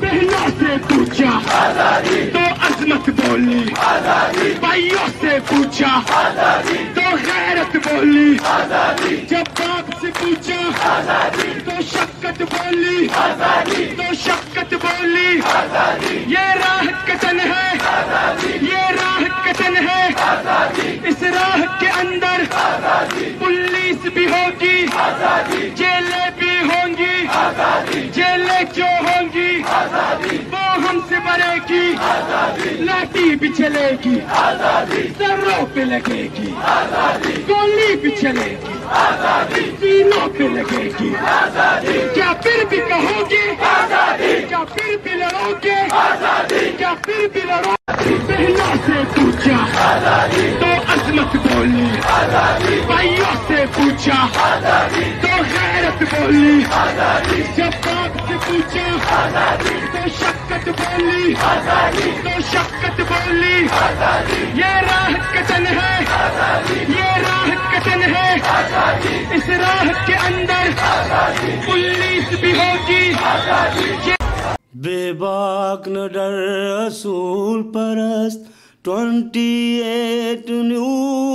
بہنوں سے پوچھا تو عظمت بولی، بھائیوں سے پوچھا تو غیرت بولی، جب باپ سے پوچھا تو شفقت بولی، تو شفقت بولی۔ یہ راہ کتن ہے، یہ راہ کتن ہے، اس راہ کے اندر پولیس بھی ہوگی، جیلیں بھی ہوں گی، جیلیں جو ہوں گی وہ ہم سے مرے گی، لاٹھی بھی چلے گی، سروں پہ لگے گی، گولی بھی چلے گی، سینوں پہ لگے گی۔ کیا پھر بھی کہو گے، کیا پھر بھی لڑو گے، کیا پھر بھی لڑو؟ بہنوں سے پوچھا تو عظمت بولی، بھائیوں سے پوچھا تو غیرت بولی، جب باپ سے پوچھا تو شفقت بولی، تو شفقت بولی۔ یہ راہ کتن ہے، یہ راہ کتن ہے، اس راہ کے اندر پولیس بھی ہوگی۔ بے باک نہ ڈر اصول پرست 28 نیوز